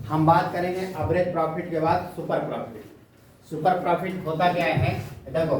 हम बात करेंगे एवरेज प्रॉफिट के बाद सुपर प्रॉफिट। सुपर प्रॉफिट होता क्या है, देखो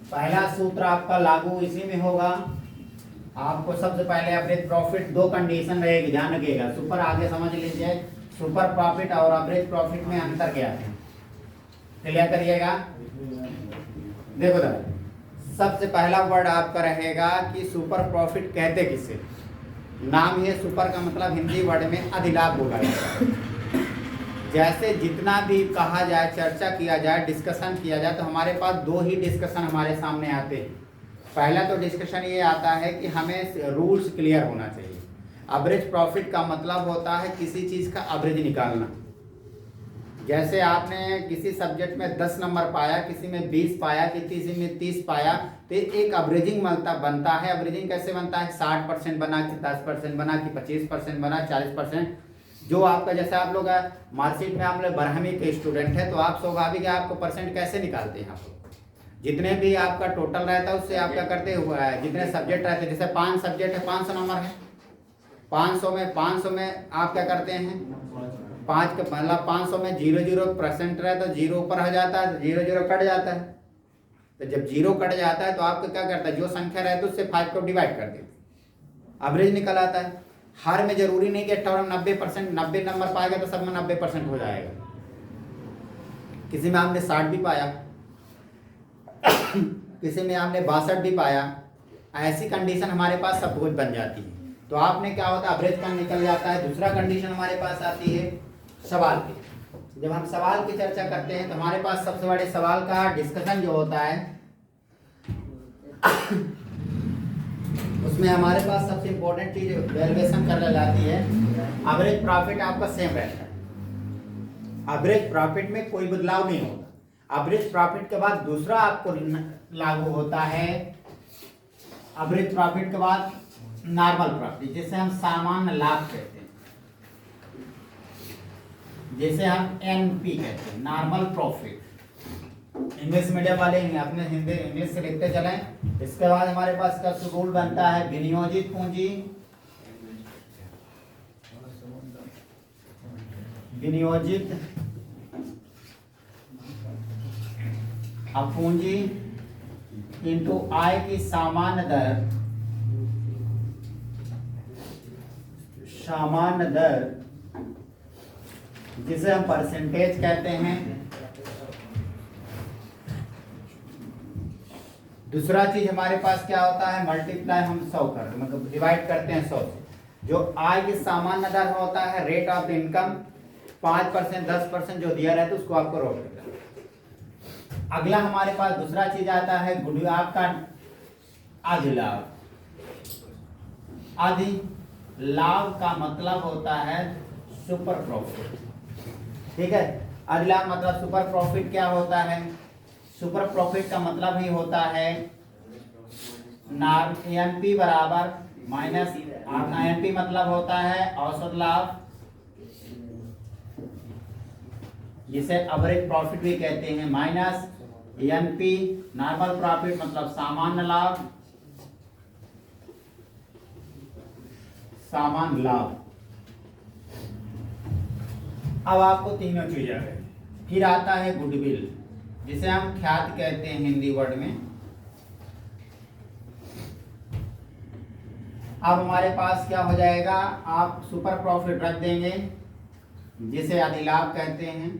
पहला सूत्र आपका लागू इसी में होगा। आपको सबसे पहले एवरेज प्रॉफिट दो कंडीशन रहेगी, ध्यान रखिएगा। सुपर आगे समझ लीजिए, सुपर प्रॉफिट और एवरेज प्रॉफिट में अंतर क्या है, क्लियर करिएगा। देखो दादा, सबसे पहला वर्ड आपका रहेगा कि सुपर प्रॉफिट कहते किसे, नाम है सुपर का मतलब हिंदी वर्ड में अधिलाभ बोला जाता है। जैसे जितना भी कहा जाए, चर्चा किया जाए, डिस्कशन किया जाए, तो हमारे पास दो ही डिस्कशन हमारे सामने आते हैं। पहला तो डिस्कशन ये आता है कि हमें रूल्स क्लियर होना चाहिए। एवरेज प्रॉफिट का मतलब होता है किसी चीज़ का एवरेज निकालना। जैसे आपने किसी सब्जेक्ट में 10 नंबर पाया, किसी में 20 पाया, किसी में 30 पाया, तो एक एवरेजिंग बनता है। एवरेजिंग कैसे बनता है, 60% बना कि 10% बना कि 25% बना, 40%। जो आपका जैसे आप लोग मार्कशीट में आप लोग 12वीं के स्टूडेंट है, तो आप स्वाभाविक आपको परसेंट कैसे निकालते हैं। आप जितने भी आपका टोटल रहता है उससे आप क्या करते हुआ है, जितने सब्जेक्ट रहते हैं, जैसे 5 सब्जेक्ट है, 500 नंबर है, 500 में आप क्या करते हैं, 5 का मतलब 500 में 0% रहता है, 0 ऊपर आ जाता है, 0 कट जाता है। तो जब 0 कट जाता है तो आपको क्या करता है, जो संख्या रहती है उससे 5 को डिवाइड कर देते, एवरेज निकल आता है। हर में जरूरी नहीं कि 90% 90 नंबर पाएगा तो सब में 90% हो जाएगा। किसी में आपने 60 भी पाया, किसी में आपने 62 भी पाया, ऐसी कंडीशन हमारे पास सब कुछ बन जाती है। तो आपने क्या होता है, एवरेज का निकल जाता है। दूसरा कंडीशन हमारे पास आती है सवाल की। जब हम सवाल की चर्चा करते हैं तो हमारे पास सबसे बड़े सवाल का डिस्कशन जो होता है उसमें हमारे पास सबसे इंपॉर्टेंट चीज वैल्यूएशन करने जाती है। एवरेज प्रॉफिट आपका सेम रहता है, एवरेज प्रॉफिट में कोई बदलाव नहीं होता। एवरेज प्रॉफिट के बाद दूसरा आपको लागू होता है, एवरेज प्रॉफिट के बाद नॉर्मल प्रॉफिट, जिसे हम सामान्य लाभ कहते हैं, जिसे हम एनपी कहते हैं, नॉर्मल प्रॉफिट। इंग्लिश मीडियम वाले अपने हिंदी इंग्लिश से लिखते चलें। इसके बाद हमारे पास का रूल बनता है विनियोजित पूंजी, विनियोजित पूंजी इंटू आय की सामान्य दर, सामान्य दर जिसे हम परसेंटेज कहते हैं। दूसरा चीज हमारे पास क्या होता है, मल्टीप्लाई हम 100 कर मतलब डिवाइड करते हैं 100 से। जो आय की सामान्य दर होता है, रेट ऑफ इनकम, 5% 10% जो दिया रहता है उसको आपको रोक देता है। अगला हमारे पास दूसरा चीज आता है गुड आपका अधिलाभ। अधिलाभ का मतलब होता है सुपर प्रॉफिट, ठीक है। अधिलाभ मतलब सुपर प्रॉफिट क्या होता है, सुपर प्रॉफिट का मतलब ही होता है एनपी बराबर माइनस, एनपी मतलब होता है औसत लाभ, जिसे एवरेज प्रॉफिट भी कहते हैं, माइनस एनपी नॉर्मल प्रॉफिट मतलब सामान्य लाभ, सामान्य लाभ। अब आपको तीनों चीज आ गई। फिर आता है गुडविल, जिसे हम ख्याति कहते हैं हिंदी वर्ड में। अब हमारे पास क्या हो जाएगा, आप सुपर प्रॉफिट रख देंगे जिसे अधिलाभ कहते हैं,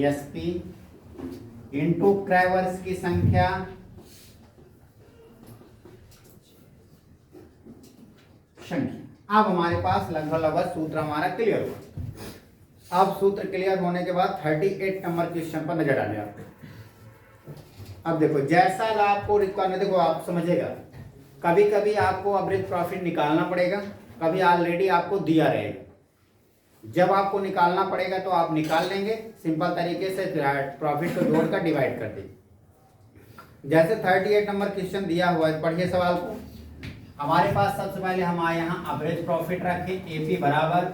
एसपी इंटू क्रय वर्ष की संख्या अब हमारे पास लगभग सूत्र हमारा क्लियर हुआ। अब सूत्र क्लियर होने के बाद 38 नंबर क्वेश्चन पर नजर डालें आपको। अब देखो जैसा आपको रिक्वायरमेंट, देखो आप समझिएगा, कभी कभी आपको एवरेज प्रॉफिट निकालना पड़ेगा, कभी ऑलरेडी आपको दिया रहेगा। जब आपको निकालना पड़ेगा तो आप निकाल लेंगे, सिंपल तरीके से प्रॉफिट को जोड़कर डिवाइड कर देंगे। जैसे 38 नंबर क्वेश्चन दिया हुआ है, पढ़िए सवाल को। हमारे पास सबसे पहले हम आए यहाँ एवरेज प्रॉफिट रखें, एपी बराबर,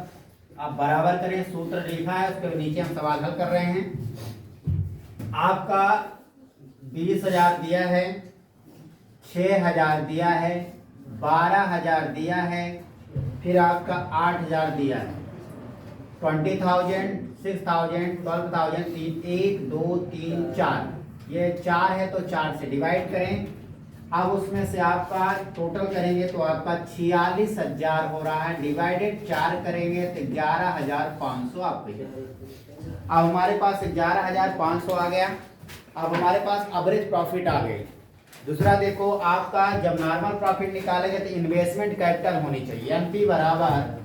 आप बराबर करें, सूत्र लिखा है उसके नीचे हम सवाल हल कर रहे हैं। आपका 20,000 दिया है, 6,000 दिया है, 12,000 दिया है, फिर आपका 8,000 दिया है, 20,000, 6,000, 12,000, 1 2 3 4, ये 4 है तो 4 से डिवाइड करें। अब उसमें से आपका टोटल करेंगे तो आपका 46,000 हो रहा है, डिवाइडेड 4 करेंगे तो 11,500 आपको। अब हमारे पास 11,500 आ गया। अब हमारे पास एवरेज प्रॉफिट आ गई। दूसरा देखो, आपका जब नॉर्मल प्रॉफिट निकालेंगे तो इन्वेस्टमेंट कैपिटल होनी चाहिए, एनपी बराबर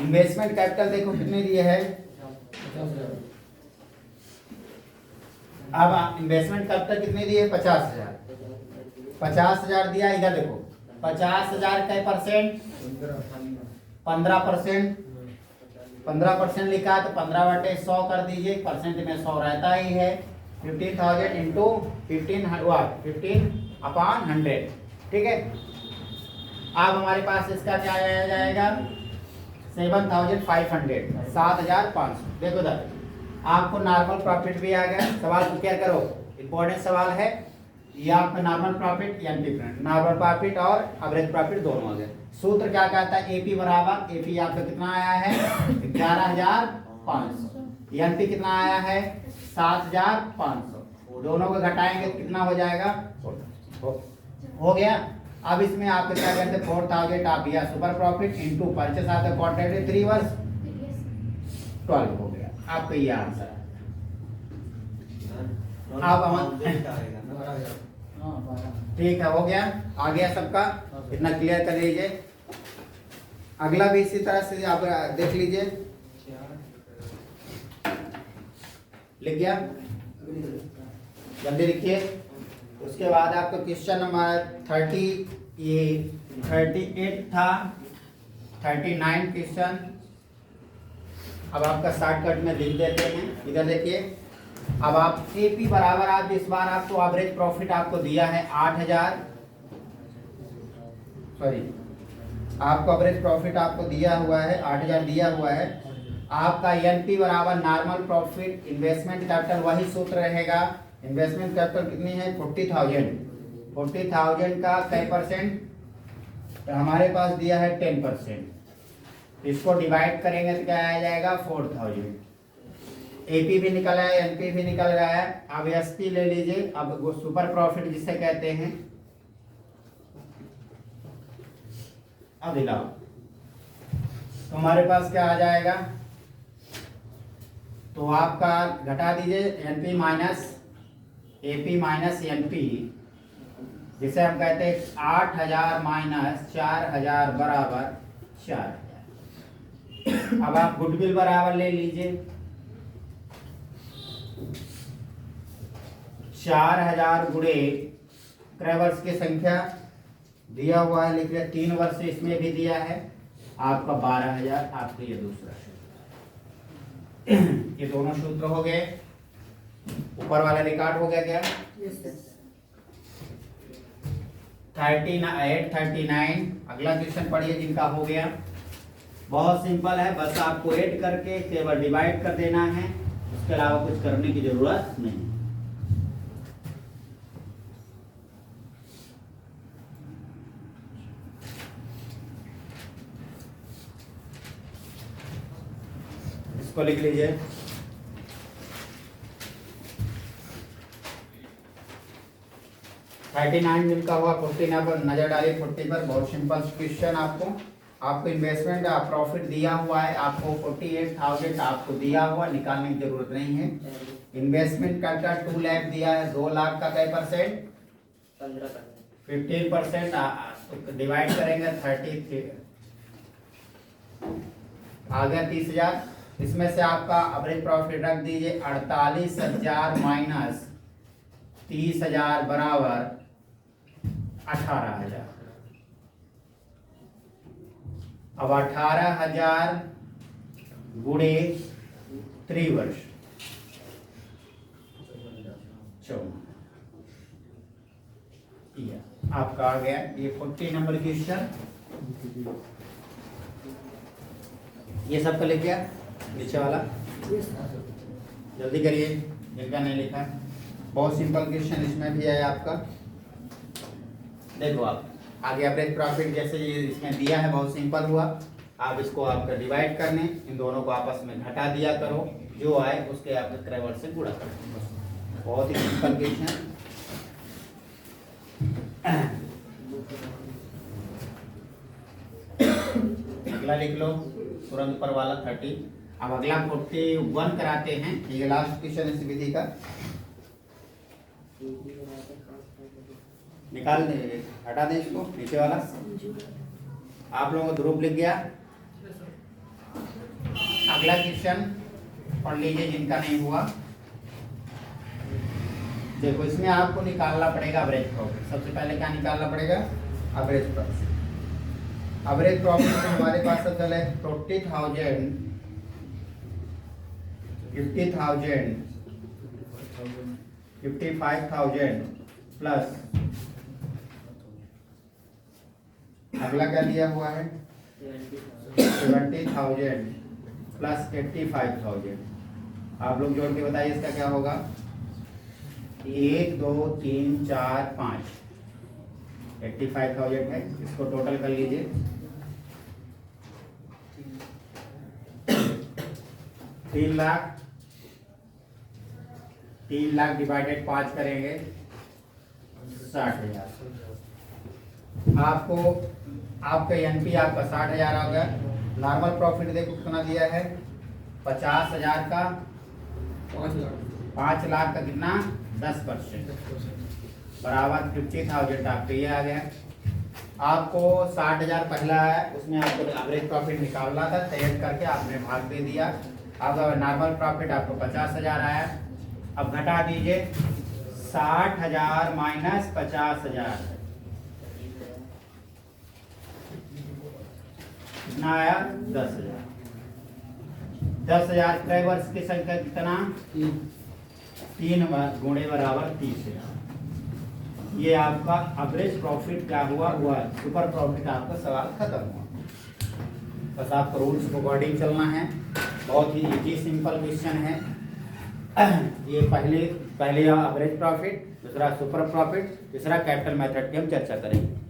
इन्वेस्टमेंट कैपिटल देखो कितने दिए है। अब इन्वेस्टमेंट कैपिटल कितने दिए, 50,000। 50,000 दिया, इधर देखो 50,000 का परसेंट 15%, 15% लिखा है तो 15/100 कर दीजिए, परसेंट में 100 रहता ही है। 15,000 इंटू 15/100, ठीक है। अब हमारे पास इसका क्या आया जाएगा, 7,500, 7,500। देखो इधर आपको नॉर्मल प्रॉफिट भी आ गया। सवाल को क्या करो, इंपॉर्टेंट सवाल है ये, आपका normal profit NP, normal profit और एवरेज प्रॉफिट दोनों आ गए। सूत्र क्या कहता है, एपी बराबर, एपी आपका कितना आया है 11,500, एनपी कितना आया है 7,500, दोनों को घटाएंगे तो कितना हो जाएगा, हो गया। अब इसमें आपको क्या कहते हैं 4,000 आप या सुपर प्रॉफिट इंटू परचेस आपका कॉन्ट्रैक्ट 3 वर्ष 12 हो गया, आपका ये आंसर है। अब हम ठीक है, हो गया, आ गया सबका, इतना क्लियर कर लीजिए। अगला भी इसी तरह से आप देख लीजिए, लिख गया, जल्दी लिखिए। उसके बाद आपका क्वेश्चन नंबर 38 था, 39 क्वेश्चन। अब आपका शॉर्टकट में लिख देते हैं, इधर देखिए। अब आप एपी बराबर, आप इस बार आपको एवरेज प्रॉफिट आपको दिया है 8,000, सॉरी आपको एवरेज प्रॉफिट आपको दिया हुआ है 8,000 दिया हुआ है। आपका एनपी बराबर नॉर्मल प्रॉफिट इन्वेस्टमेंट कैपिटल, वही सूत्र रहेगा। इन्वेस्टमेंट कैपिटल कितनी है 40,000, 40,000 का कई परसेंट, तो हमारे पास दिया है 10%, इसको डिवाइड करेंगे तो क्या आ जाएगा 4,000। एपी भी निकल आया, एनपी भी निकल गया है। अब एसपी ले लीजिए, अब वो सुपर प्रॉफिट जिसे कहते हैं। अब हिलाओ तो हमारे पास क्या आ जाएगा, तो आपका घटा दीजिए NP minus AP minus NP, जिसे हम कहते हैं 8,000 माइनस 4,000 बराबर 4,000। अब आप गुडविल बराबर ले लीजिए, 4,000 गुणे क्रय वर्ष की संख्या दिया हुआ है, लिख लिया। 3 वर्ष इसमें भी दिया है आपका 12,000, आपके ये दूसरा सूत्र। ये दोनों सूत्र हो गए, ऊपर वाला रिकॉर्ड हो गया क्या, 39। अगला क्वेश्चन पढ़िए जिनका हो गया। बहुत सिंपल है, बस आपको ऐड करके केवल डिवाइड कर देना है, उसके अलावा कुछ करने की जरूरत नहीं। इसको लिख लीजिए। थर्टी 39 जिनका हुआ 40 पर नजर डालिए, 40 पर। बहुत सिंपल क्वेश्चन, आपको इन्वेस्टमेंट प्रॉफिट दिया हुआ है, आपको 48,000 आपको दिया हुआ, निकालने की जरूरत नहीं है। इन्वेस्टमेंट का 2 लाख दिया है, 2 लाख का कई परसेंट 15%, डिवाइड करेंगे 33 आ गया 30,000। इसमें से आपका एवरेज प्रॉफिट रख दीजिए 48,000 माइनस 30,000 बराबर 18,000। अब 18,000 गुणे 3 वर्ष 14, आपका आ गया ये 40 नंबर क्वेश्चन। ये सबका लिख गया नीचे वाला, जल्दी करिए जिनका नहीं लिखा। बहुत सिंपल क्वेश्चन इसमें भी है आपका। देखो आप आगे एवरेज प्रॉफिट जैसे ये इसमें दिया है, बहुत सिंपल हुआ। आप इसको आपका डिवाइड करने, इन दोनों को आपस में घटा दिया करो, जो आए उसके आपके क्रय वर्ष से गुणा करो। बहुत ही सिंपल क्वेश्चन। अगला लिख लो तुरंत पर वाला 30। अब अगला 41 कराते हैं, ये लास्ट क्वेश्चन इस विधि का। निकाल दे, हटा दें इसको, नीचे वाला। आप लोगों को ध्रुव लिख गया। अगला क्वेश्चन पढ़ लीजिए जिनका नहीं हुआ। देखो इसमें आपको निकालना पड़ेगा एवरेज प्रॉफिट। सबसे पहले क्या निकालना पड़ेगा? Average profit. एवरेज प्रॉफिट में हमारे पास सब चले 40,000, 50,000, 55,000 प्लस अगला क्या दिया हुआ है 70,000 प्लस 85,000। आप लोग जोड़ के बताइए इसका क्या होगा। 1 2 3 4 5 85,000 है, इसको टोटल कर लीजिए। 3 लाख डिवाइडेड 5 करेंगे 60,000। आपको आपका एनपी आपका 60,000 आ गया। नॉर्मल प्रॉफिट देखो कितना दिया है 50,000 का 5 लाख का कितना 10% बराबर 50,000 आपके ये आ गया। आपको 60,000 पहला है, उसमें आपको एवरेज प्रॉफिट निकालना था, तैयार करके आपने भाग दे दिया। अब नॉर्मल प्रॉफिट आपको 50,000 आया। अब घटा दीजिए 60,000 माइनस 50,000 कितना आया 10,000। 10,000 क्रय वर्ष की संख्या कितना 3 गुणे बराबर 30,000। ये आपका एवरेज प्रॉफिट क्या हुआ सुपर प्रॉफिट आपका सवाल खत्म हुआ। बस आपको रूल्स को अकॉर्डिंग चलना है। बहुत ही इजी सिंपल क्वेश्चन है। ये पहले एवरेज प्रॉफिट, दूसरा सुपर प्रॉफिट, तीसरा कैपिटल मेथड की हम चर्चा करेंगे।